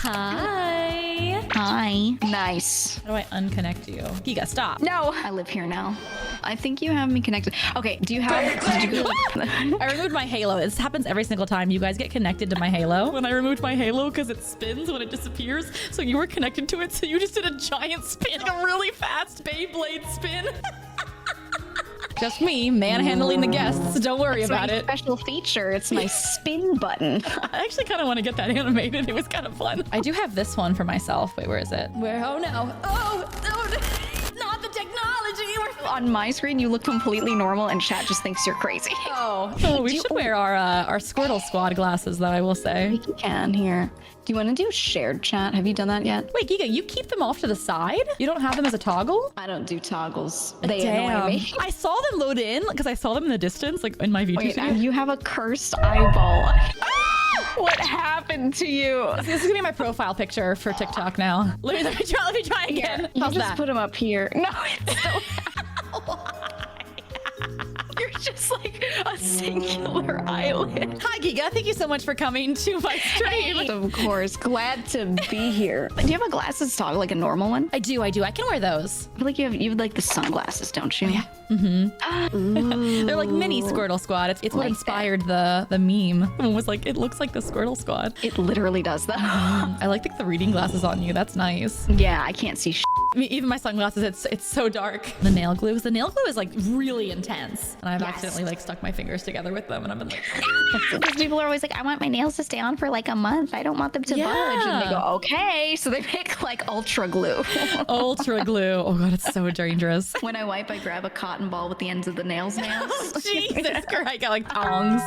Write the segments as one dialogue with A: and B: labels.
A: Hi.
B: Hi. Nice.
A: How do I unconnect you? Geega, stop.
B: No. I live here now. I think you have me connected. Okay, do you have...
A: I removed my halo. This happens every single time. You guys get connected to my halo. When I removed my halo, because it spins when it disappears. So you were connected to it, so you just did a giant spin, like a really fast Beyblade spin. Just me manhandling the guests. Don't worry about it.
B: Special feature. It's my spin button.
A: I actually kind of want to get that animated. It was kind of fun. I do have this one for myself. Wait, where is it? Where? Oh no. Oh, not the technology.
B: On my screen, you look completely normal, and chat just thinks you're crazy.
A: Oh, we should wear our Squirtle Squad glasses, though, I will say.
B: You can here. Do you want to do shared chat? Have you done that yet?
A: Wait, Geega, you keep them off to the side? You don't have them as a toggle?
B: I don't do toggles. They annoy me.
A: I saw them load in because I saw them in the distance, like in my VTuber studio.
B: You have a cursed eyeball. What happened to you?
A: This is gonna be my profile picture for TikTok now. Let me try again.
B: You
A: How's
B: just
A: that?
B: put them up here. No, it's so... You're just like a singular eyelid.
A: Hi, Geega. Thank you so much for coming to my stream.
B: Of course. Glad to be here. Do you have a glasses toggle, like a normal one?
A: I do. I can wear those.
B: I feel like you have like the sunglasses, don't you?
A: Yeah. Mm-hmm. They're like mini Squirtle Squad. It's what inspired the meme. Someone was like, it looks like the Squirtle Squad.
B: It literally does that.
A: I like the reading glasses on you. That's nice.
B: Yeah, I can't see
A: I mean, even my sunglasses, it's so dark. The nail glue is like really intense. And I've accidentally like stuck my fingers together with them, and I've been like...
B: Because people are always like, I want my nails to stay on for like a month. I don't want them to budge. And they go, okay. So they pick like ultra glue.
A: Ultra glue. Oh God, it's so dangerous.
B: When I wipe, I grab a cotton ball with the ends of the nails.
A: Oh, Jesus Christ. I got like tongs.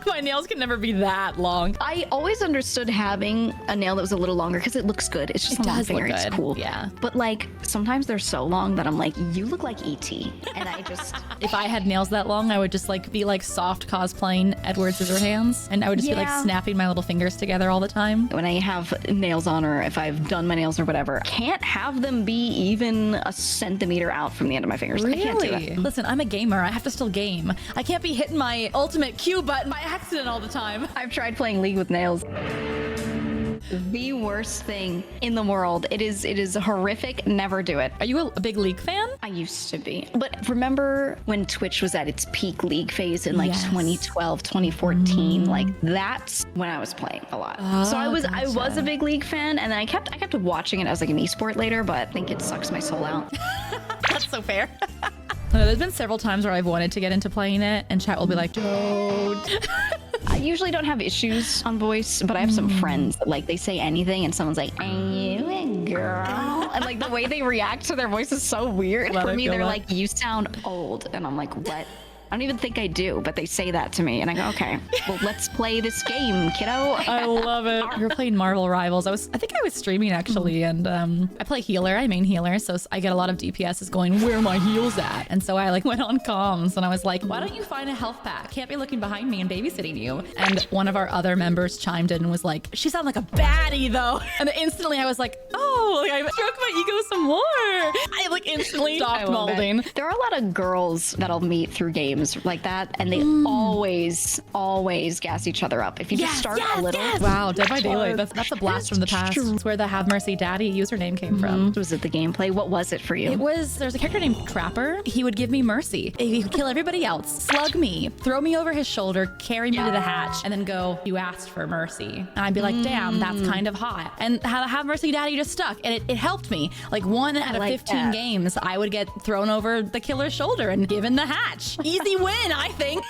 A: My nails can never be that long.
B: I always understood having a nail that was a little longer because it looks good. It's just a long finger. It's cool.
A: Yeah.
B: But like sometimes they're so long that I'm like, you look like ET. And I just...
A: If I had nails that long, I would just like be like soft cosplaying Edward Scissorhands. And I would just be like snapping my little fingers together all the time.
B: When I have nails on, or if I've done my nails or whatever, can't have them be even a centimeter out from the end of my fingers.
A: Really?
B: I can't do it.
A: Listen, I'm a gamer. I have to still game. I can't be hitting my ultimate Q button by accident all the time.
B: I've tried playing League with nails. The worst thing in the world. It is horrific. Never do it.
A: Are you a big League fan?
B: I used to be. But remember when Twitch was at its peak League phase in like 2012, 2014? Like that's when I was playing a lot. So I was a big League fan, and then I kept watching it as like an esport later, but I think it sucks my soul out.
A: That's so fair. There's been several times where I've wanted to get into playing it, and chat will be like, don't.
B: I usually don't have issues on voice, but I have some friends that like they say anything and someone's like, "Are you a girl?" And like the way they react to their voice is so weird. For me, they're like, "You sound old," and I'm like, "What?" I don't even think I do, but they say that to me, and I go, okay, well, let's play this game, kiddo.
A: I love it. You're playing Marvel Rivals. I think I was streaming actually, and I play healer. I main healer, so I get a lot of DPSs going, where are my heals at? And so I like went on comms, and I was like, why don't you find a health pack? Can't be looking behind me and babysitting you. And one of our other members chimed in and was like, she sounded like a baddie though. And then instantly I was like, oh, like I stroked my ego some more. I like instantly stopped molding.
B: There are a lot of girls that I'll meet through games like that, and they always gas each other up if you just start a little.
A: Wow, Dead by Daylight, that's a blast from the past. It's where the Have Mercy Daddy username came from.
B: Was it the gameplay? What was it for you?
A: There's a character named Trapper. He would give me mercy. He would kill everybody else, slug me, throw me over his shoulder, carry me to the hatch, and then go, you asked for mercy. And I'd be like, damn, that's kind of hot. And Have Mercy Daddy just stuck, and it helped me. Like 1 out of 15 games, I would get thrown over the killer's shoulder and given the hatch. Easy win, I think.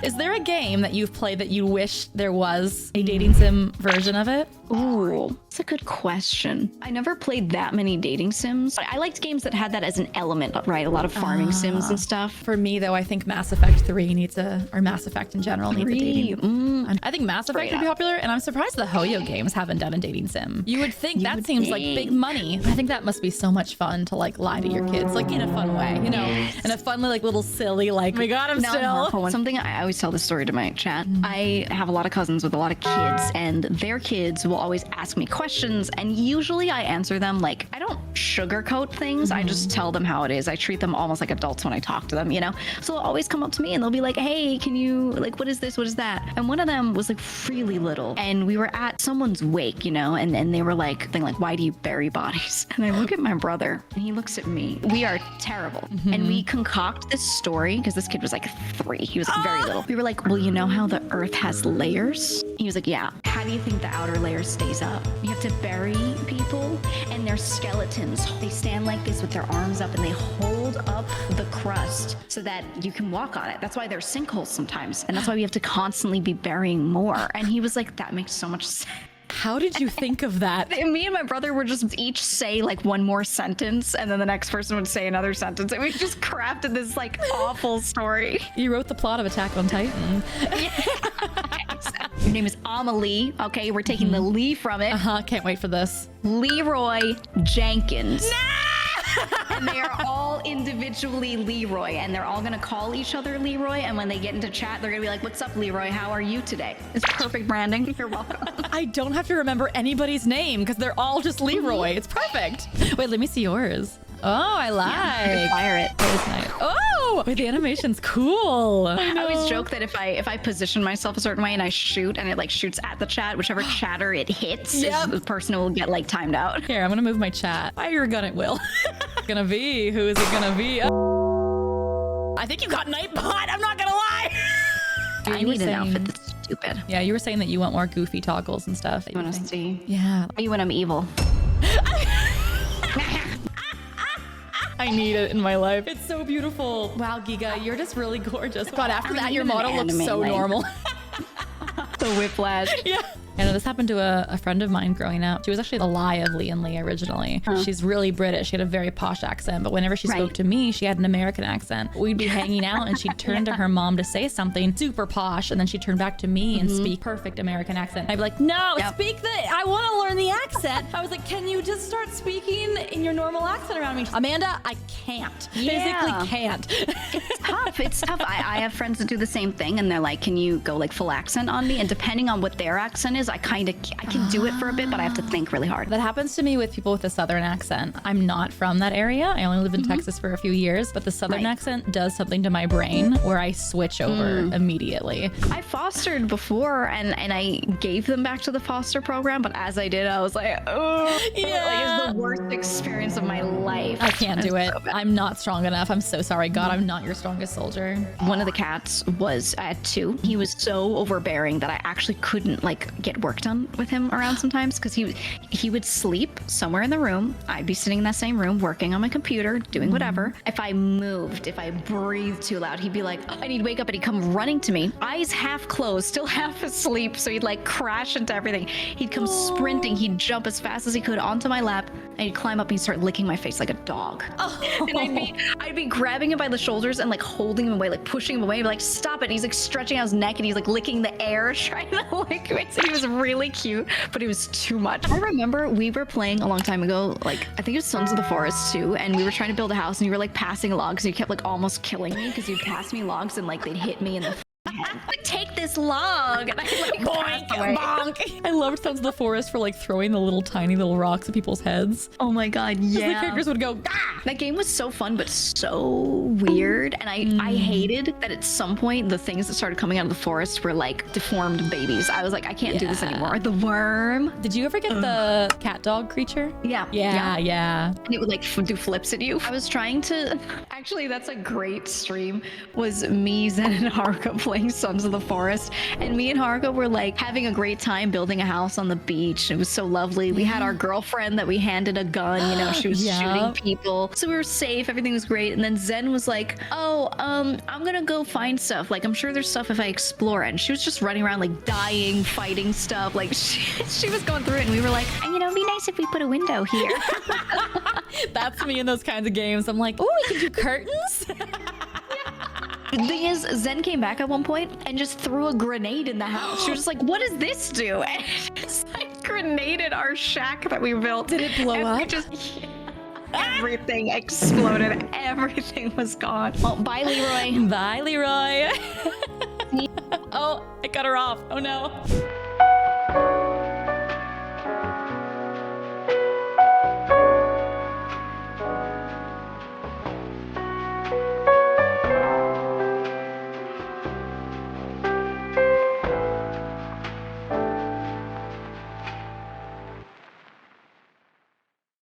A: Is there a game that you've played that you wish there was a dating sim version of it?
B: Ooh, that's a good question. I never played that many dating sims. I liked games that had that as an element, right? A lot of farming sims and stuff.
A: For me, though, I think Mass Effect 3 needs or Mass Effect in general needs a dating. I think Mass Effect would be popular, and I'm surprised the Hoyo games haven't done a dating sim. You would think that seems like big money. I think that must be so much fun to like lie to your kids, like in a fun way, you know, in a fun, like little silly, like we got him still.
B: Something I always tell this story to my chat. I have a lot of cousins with a lot of kids, and their kids will always ask me questions, and usually I answer them like, I don't sugarcoat things. I just tell them how it is. I treat them almost like adults when I talk to them, you know? So they'll always come up to me and they'll be like, hey, can you, like, what is this? What is that? And one of them was like really little, and we were at someone's wake, you know, and then they were like, why do you bury bodies? And I look at my brother and he looks at me. We are terrible. And we concoct this story because this kid was like 3. He was like very little. We were like, well, you know how the earth has layers? He was like, yeah. How do you think the outer layer stays up? You have to bury people and their skeletons. They stand like this with their arms up and they hold up the crust so that you can walk on it. That's why there's sinkholes sometimes. And that's why we have to constantly be burying more. And he was like, that makes so much sense.
A: How did you think of that?
B: Me and my brother would just each say like one more sentence, and then the next person would say another sentence, and we just crafted this like awful story.
A: You wrote the plot of Attack on Titan.
B: Your name is Amelie. Okay, we're taking the Lee from it.
A: Can't wait for this.
B: Leroy Jenkins. And they are all individually Leroy, and they're all gonna call each other Leroy, and when they get into chat, they're gonna be like, what's up, Leroy? How are you today? It's perfect branding. You're welcome.
A: I don't have to remember anybody's name because they're all just Leroy. It's perfect. Wait, let me see yours. Oh, I like.
B: Yeah, fire it.
A: That was nice. Oh, wait, the animation's cool.
B: I always joke that if I position myself a certain way and I shoot and it like shoots at the chat, whichever chatter it hits, is the person who will get like timed out.
A: Here, I'm gonna move my chat. Fire gun it will. Gonna be. Who is it gonna be? I think you got Nightbot. I'm not gonna lie.
B: I need an outfit that's stupid.
A: Yeah, you were saying that you want more goofy toggles and stuff.
B: You want to see?
A: Yeah.
B: Me when I'm evil.
A: I need it in my life. It's so beautiful. Wow, Geega, you're just really gorgeous. God, after that, your model looks so normal.
B: The whiplash.
A: Yeah. I know this happened to a friend of mine growing up. She was actually the lie of Lee and Lee originally. She's really British. She had a very posh accent, but whenever she spoke to me, she had an American accent. We'd be hanging out and she'd turn to her mom to say something super posh, and then she'd turn back to me and speak perfect American accent. I'd be like, no, speak I want to learn the accent. I was like, can you just start speaking in your normal accent around me? Amanda, I can't. Physically can't.
B: It's tough. It's tough. I have friends that do the same thing, and they're like, can you go like full accent on me? And depending on what their accent is, I can do it for a bit, but I have to think really hard.
A: That happens to me with people with a Southern accent. I'm not from that area. I only lived in Texas for a few years, but the Southern accent does something to my brain where I switch over immediately.
B: I fostered before, and I gave them back to the foster program, but as I did, I was like, oh, like it's the worst experience of my life.
A: I can't do it. I'm not strong enough. I'm so sorry. God, I'm not your strongest soldier.
B: One of the cats was, I had 2. He was so overbearing that I actually couldn't like get work done with him around sometimes, because he would sleep somewhere in the room. I'd be sitting in that same room working on my computer doing whatever. If I moved, if I breathed too loud, he'd be like, and he'd wake up and he'd come running to me, eyes half closed, still half asleep, so he'd like crash into everything. He'd come sprinting, he'd jump as fast as he could onto my lap, and he'd climb up and he'd start licking my face like a dog. And I'd be grabbing him by the shoulders and like holding him away, like pushing him away, and be like, stop it. He's like stretching out his neck and he's like licking the air, trying to lick me. So he was really cute, but it was too much. I remember we were playing a long time ago, like I think it was Sons of the Forest too, and we were trying to build a house, and you were like passing logs, and you kept like almost killing me because you'd pass me logs and like they'd hit me in the head. Like, take this log, and I like boink,
A: bonk. I loved Sons of the Forest for like throwing the little tiny little rocks at people's heads.
B: Oh my god, yeah.
A: The characters would go, ah!
B: That game was so fun, but so weird. And I hated that at some point the things that started coming out of the forest were like deformed babies. I was like, I can't do this anymore. The worm.
A: Did you ever get the cat dog creature?
B: Yeah. And it would like do flips at you. I was trying to, actually that's a great stream, was me, Zen, and Haruka playing Sons of the Forest. And me and Haruka were like having a great time building a house on the beach. It was so lovely. We had our girlfriend that we handed a gun, you know, she was shooting people. So we were safe, everything was great. And then Zen was like, oh, I'm gonna go find stuff. Like, I'm sure there's stuff if I explore it. And she was just running around like dying, fighting stuff. Like she was going through it, and we were like, you know, it'd be nice if we put a window here.
A: That's me in those kinds of games. I'm like, oh, we can do curtains?
B: The thing is, Zen came back at one point and just threw a grenade in the house. She was just like, what does this do? And it just like grenaded our shack that we built.
A: Did it blow up?
B: Everything exploded. Everything was gone. Well, bye, Leroy.
A: Bye, Leroy. Oh, I cut her off. Oh no.